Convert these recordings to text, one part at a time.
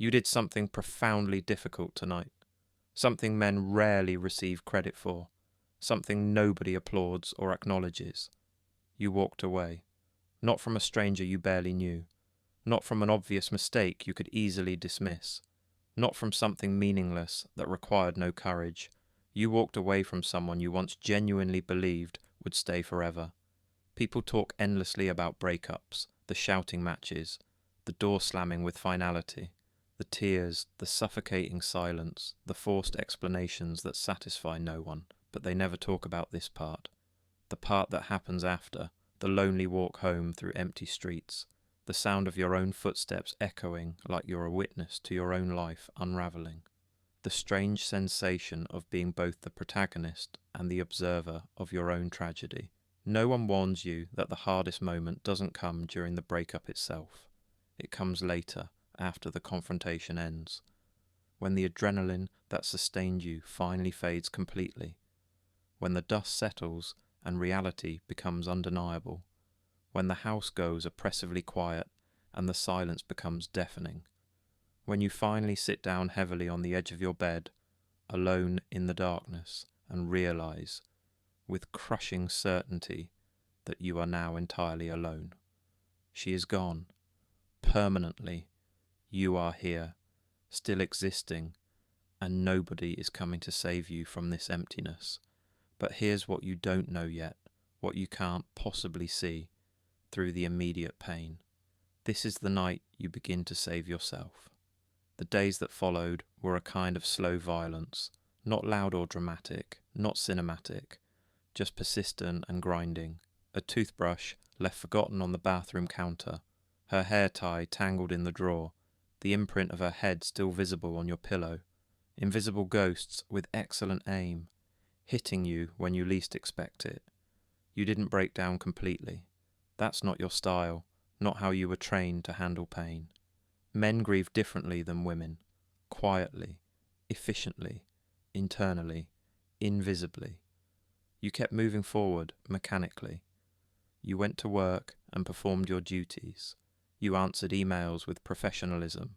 You did something profoundly difficult tonight, something men rarely receive credit for, something nobody applauds or acknowledges. You walked away, not from a stranger you barely knew, not from an obvious mistake you could easily dismiss, not from something meaningless that required no courage. You walked away from someone you once genuinely believed would stay forever. People talk endlessly about breakups, the shouting matches, the door slamming with finality, the tears, the suffocating silence, the forced explanations that satisfy no one, but they never talk about this part. The part that happens after, the lonely walk home through empty streets, the sound of your own footsteps echoing like you're a witness to your own life unravelling, the strange sensation of being both the protagonist and the observer of your own tragedy. No one warns you that the hardest moment doesn't come during the breakup itself. It comes later, after the confrontation ends, when the adrenaline that sustained you finally fades completely, when the dust settles and reality becomes undeniable, when the house goes oppressively quiet and the silence becomes deafening, when you finally sit down heavily on the edge of your bed, alone in the darkness, and realize, with crushing certainty, that you are now entirely alone. She is gone, permanently. You are here, still existing, and nobody is coming to save you from this emptiness. But here's what you don't know yet, what you can't possibly see through the immediate pain. This is the night you begin to save yourself. The days that followed were a kind of slow violence, not loud or dramatic, not cinematic, just persistent and grinding. A toothbrush left forgotten on the bathroom counter, her hair tie tangled in the drawer, the imprint of her head still visible on your pillow, invisible ghosts with excellent aim, hitting you when you least expect it. You didn't break down completely. That's not your style, not how you were trained to handle pain. Men grieve differently than women, quietly, efficiently, internally, invisibly. You kept moving forward mechanically. You went to work and performed your duties. You answered emails with professionalism.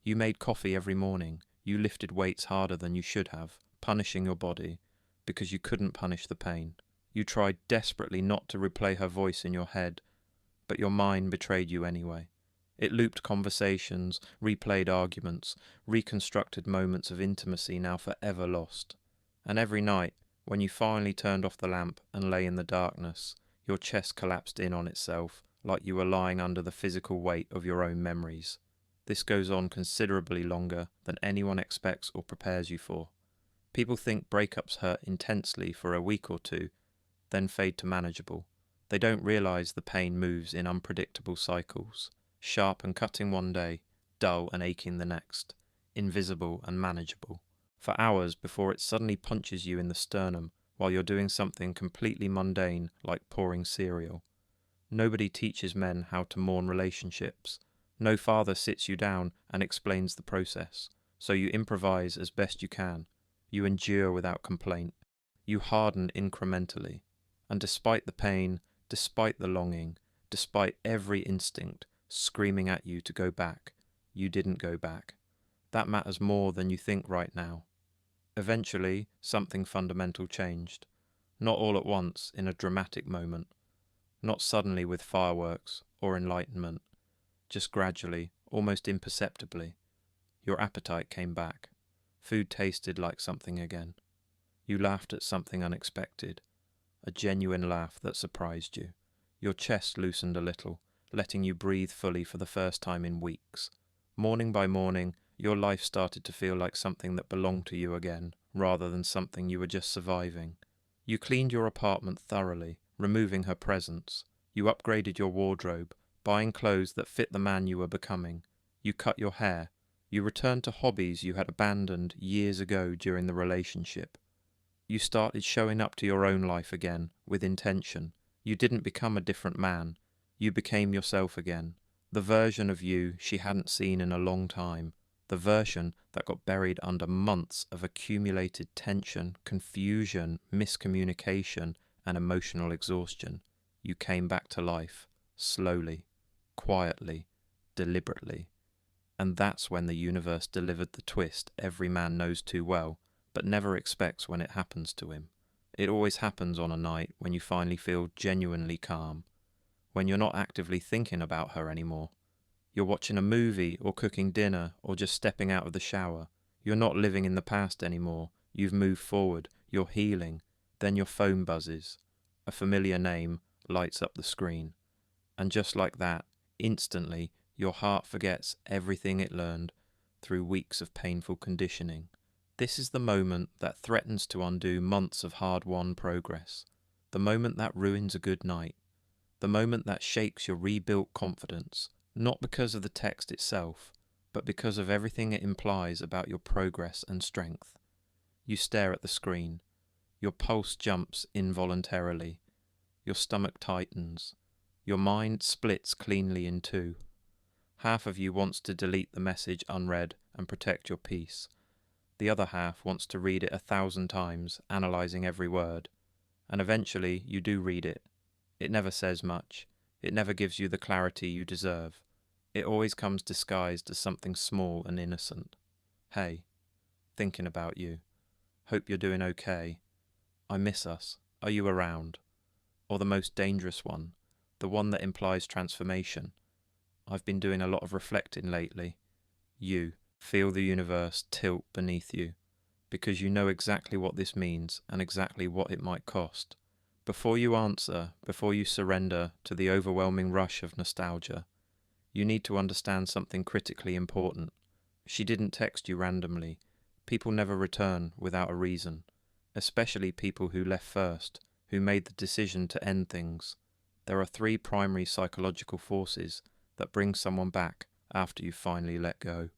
You made coffee every morning. You lifted weights harder than you should have, punishing your body because you couldn't punish the pain. You tried desperately not to replay her voice in your head, but your mind betrayed you anyway. It looped conversations, replayed arguments, reconstructed moments of intimacy now forever lost. And every night, when you finally turned off the lamp and lay in the darkness, your chest collapsed in on itself, like you were lying under the physical weight of your own memories. This goes on considerably longer than anyone expects or prepares you for. People think breakups hurt intensely for a week or two, then fade to manageable. They don't realize the pain moves in unpredictable cycles, sharp and cutting one day, dull and aching the next, invisible and manageable, for hours before it suddenly punches you in the sternum while you're doing something completely mundane like pouring cereal. Nobody teaches men how to mourn relationships. No father sits you down and explains the process, so you improvise as best you can. You endure without complaint. You harden incrementally. And despite the pain, despite the longing, despite every instinct screaming at you to go back, you didn't go back. That matters more than you think right now. Eventually, something fundamental changed. Not all at once, in a dramatic moment. Not suddenly with fireworks or enlightenment. Just gradually, almost imperceptibly. Your appetite came back. Food tasted like something again. You laughed at something unexpected. A genuine laugh that surprised you. Your chest loosened a little, letting you breathe fully for the first time in weeks. Morning by morning, your life started to feel like something that belonged to you again, rather than something you were just surviving. You cleaned your apartment thoroughly, removing her presence. You upgraded your wardrobe, buying clothes that fit the man you were becoming. You cut your hair. You returned to hobbies you had abandoned years ago during the relationship. You started showing up to your own life again, with intention. You didn't become a different man. You became yourself again. The version of you she hadn't seen in a long time. The version that got buried under months of accumulated tension, confusion, miscommunication, and emotional exhaustion. You came back to life, slowly, quietly, deliberately. And that's when the universe delivered the twist every man knows too well, but never expects when it happens to him. It always happens on a night when you finally feel genuinely calm, when you're not actively thinking about her anymore. You're watching a movie or cooking dinner or just stepping out of the shower. You're not living in the past anymore. You've moved forward. You're healing. Then your phone buzzes. A familiar name lights up the screen. And just like that, instantly, your heart forgets everything it learned through weeks of painful conditioning. This is the moment that threatens to undo months of hard-won progress. The moment that ruins a good night. The moment that shakes your rebuilt confidence, not because of the text itself, but because of everything it implies about your progress and strength. You stare at the screen. Your pulse jumps involuntarily. Your stomach tightens. Your mind splits cleanly in two. Half of you wants to delete the message unread and protect your peace. The other half wants to read it 1,000 times, analysing every word. And eventually you do read it. It never says much. It never gives you the clarity you deserve. It always comes disguised as something small and innocent. Hey, thinking about you. Hope you're doing okay. I miss us. Are you around? Or the most dangerous one, the one that implies transformation. I've been doing a lot of reflecting lately. You feel the universe tilt beneath you, because you know exactly what this means and exactly what it might cost. Before you answer, before you surrender to the overwhelming rush of nostalgia, you need to understand something critically important. She didn't text you randomly. People never return without a reason, especially people who left first, who made the decision to end things. There are 3 primary psychological forces that bring someone back after you finally let go,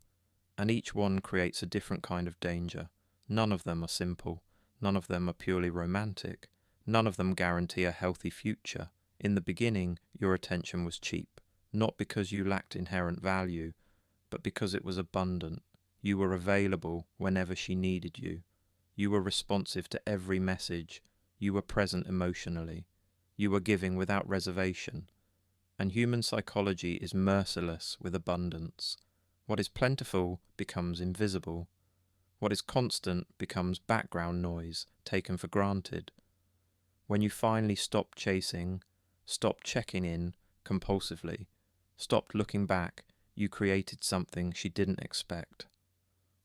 and each one creates a different kind of danger. None of them are simple. None of them are purely romantic. None of them guarantee a healthy future. In the beginning, your attention was cheap, not because you lacked inherent value, but because it was abundant. You were available whenever she needed you. You were responsive to every message. You were present emotionally. You were giving without reservation. And human psychology is merciless with abundance. What is plentiful becomes invisible. What is constant becomes background noise, taken for granted. When you finally stopped chasing, stopped checking in compulsively, stopped looking back, you created something she didn't expect.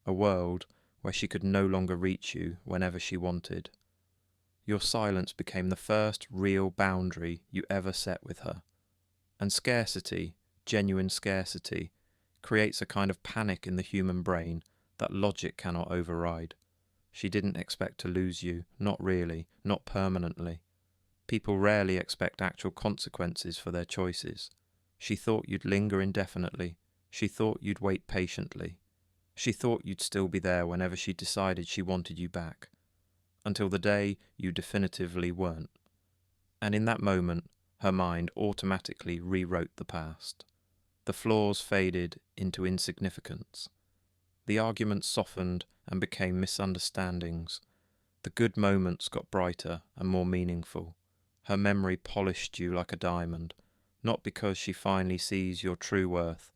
A world where she could no longer reach you whenever she wanted. Your silence became the first real boundary you ever set with her. And scarcity, genuine scarcity, creates a kind of panic in the human brain that logic cannot override. She didn't expect to lose you, not really, not permanently. People rarely expect actual consequences for their choices. She thought you'd linger indefinitely. She thought you'd wait patiently. She thought you'd still be there whenever she decided she wanted you back, until the day you definitively weren't. And in that moment, her mind automatically rewrote the past. The flaws faded into insignificance. The arguments softened and became misunderstandings. The good moments got brighter and more meaningful. Her memory polished you like a diamond, not because she finally sees your true worth,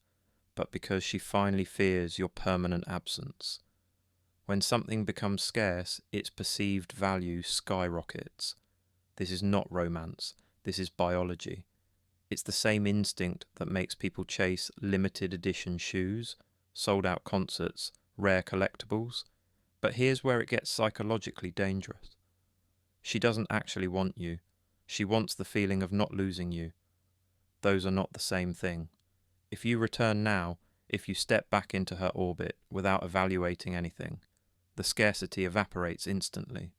but because she finally fears your permanent absence. When something becomes scarce, its perceived value skyrockets. This is not romance, this is biology. It's the same instinct that makes people chase limited edition shoes, sold out concerts, rare collectibles. But here's where it gets psychologically dangerous. She doesn't actually want you. She wants the feeling of not losing you. Those are not the same thing. If you return now, if you step back into her orbit without evaluating anything, the scarcity evaporates instantly.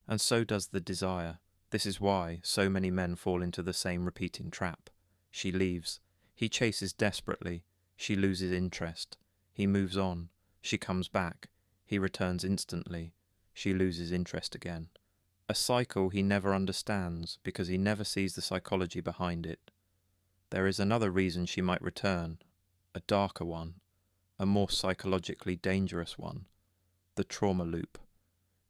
And so does the desire. This is why so many men fall into the same repeating trap. She leaves. He chases desperately. She loses interest. He moves on. She comes back. He returns instantly. She loses interest again. A cycle he never understands because he never sees the psychology behind it. There is another reason she might return, a darker one, a more psychologically dangerous one, the trauma loop.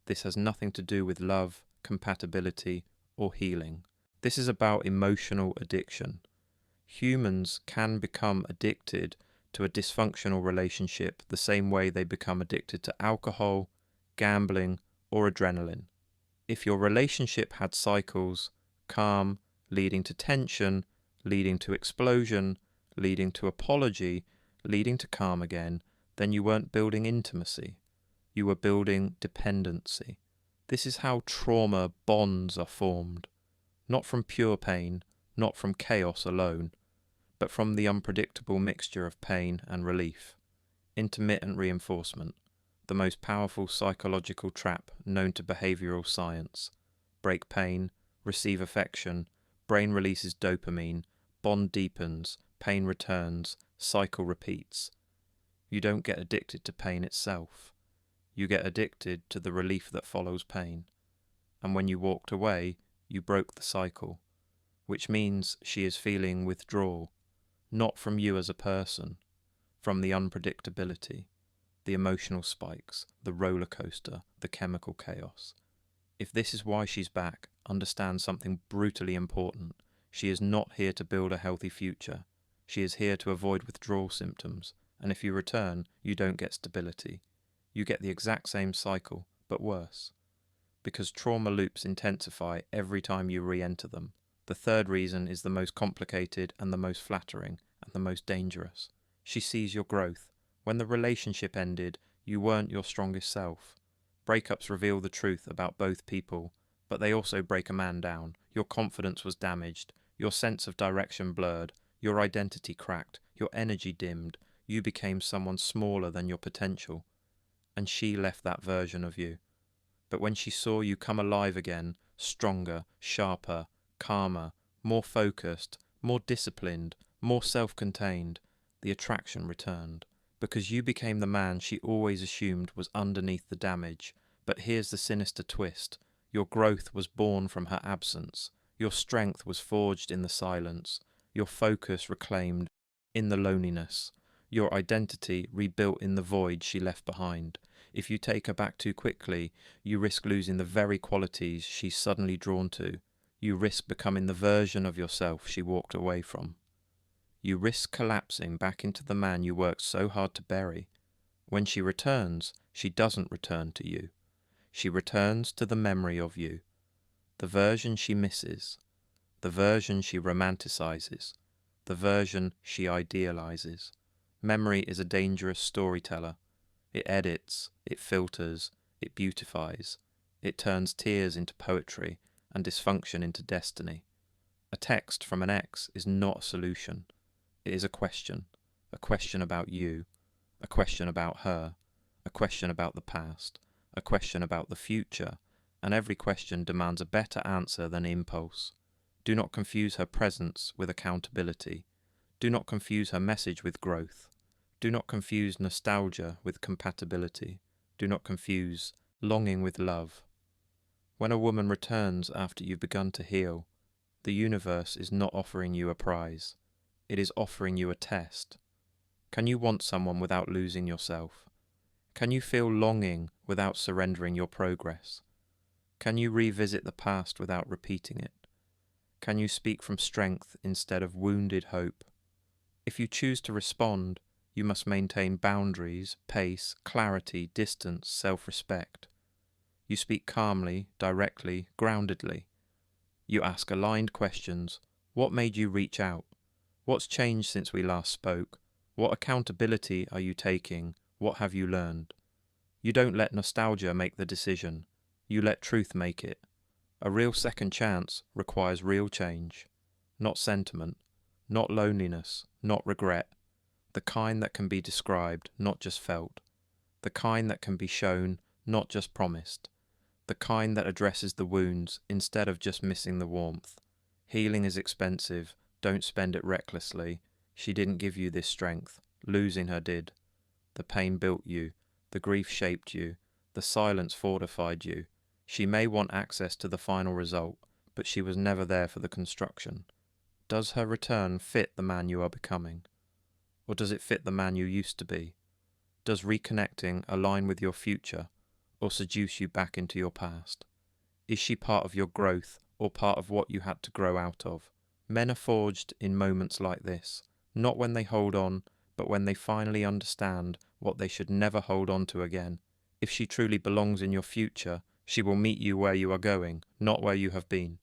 This has nothing to do with love, compatibility, or healing. This is about emotional addiction. Humans can become addicted to a dysfunctional relationship the same way they become addicted to alcohol, gambling, or adrenaline. If your relationship had cycles, calm, leading to tension, leading to explosion, leading to apology, leading to calm again, then you weren't building intimacy. You were building dependency. This is how trauma bonds are formed. Not from pure pain, not from chaos alone, but from the unpredictable mixture of pain and relief. Intermittent reinforcement, the most powerful psychological trap known to behavioral science. Break pain, receive affection, brain releases dopamine, bond deepens, pain returns, cycle repeats. You don't get addicted to pain itself. You get addicted to the relief that follows pain. And when you walked away, you broke the cycle, which means she is feeling withdrawal, not from you as a person, from the unpredictability, the emotional spikes, the roller coaster, the chemical chaos. If this is why she's back, understand something brutally important. She is not here to build a healthy future. She is here to avoid withdrawal symptoms, and if you return, you don't get stability. You get the exact same cycle, but worse. Because trauma loops intensify every time you re-enter them. The third reason is the most complicated and the most flattering and the most dangerous. She sees your growth. When the relationship ended, you weren't your strongest self. Breakups reveal the truth about both people, but they also break a man down. Your confidence was damaged, your sense of direction blurred, your identity cracked, your energy dimmed. You became someone smaller than your potential. And she left that version of you. But when she saw you come alive again, stronger, sharper, calmer, more focused, more disciplined, more self-contained, the attraction returned. Because you became the man she always assumed was underneath the damage. But here's the sinister twist. Your growth was born from her absence. Your strength was forged in the silence. Your focus reclaimed in the loneliness. Your identity rebuilt in the void she left behind. If you take her back too quickly, you risk losing the very qualities she's suddenly drawn to. You risk becoming the version of yourself she walked away from. You risk collapsing back into the man you worked so hard to bury. When she returns, she doesn't return to you. She returns to the memory of you, the version she misses, the version she romanticizes, the version she idealizes. Memory is a dangerous storyteller. It edits, it filters, it beautifies. It turns tears into poetry and dysfunction into destiny. A text from an ex is not a solution. It is a question about you, a question about her, a question about the past, a question about the future, and every question demands a better answer than impulse. Do not confuse her presence with accountability. Do not confuse her message with growth. Do not confuse nostalgia with compatibility. Do not confuse longing with love. When a woman returns after you've begun to heal, the universe is not offering you a prize. It is offering you a test. Can you want someone without losing yourself? Can you feel longing without surrendering your progress? Can you revisit the past without repeating it? Can you speak from strength instead of wounded hope? If you choose to respond, you must maintain boundaries, pace, clarity, distance, self-respect. You speak calmly, directly, groundedly. You ask aligned questions. What made you reach out? What's changed since we last spoke? What accountability are you taking? What have you learned? You don't let nostalgia make the decision. You let truth make it. A real second chance requires real change. Not sentiment, not loneliness, not regret. The kind that can be described, not just felt. The kind that can be shown, not just promised. The kind that addresses the wounds instead of just missing the warmth. Healing is expensive. Don't spend it recklessly. She didn't give you this strength. Losing her did. The pain built you. The grief shaped you. The silence fortified you. She may want access to the final result, but she was never there for the construction. Does her return fit the man you are becoming? Or does it fit the man you used to be? Does reconnecting align with your future, or seduce you back into your past? Is she part of your growth, or part of what you had to grow out of? Men are forged in moments like this, not when they hold on, but when they finally understand what they should never hold on to again. If she truly belongs in your future, she will meet you where you are going, not where you have been.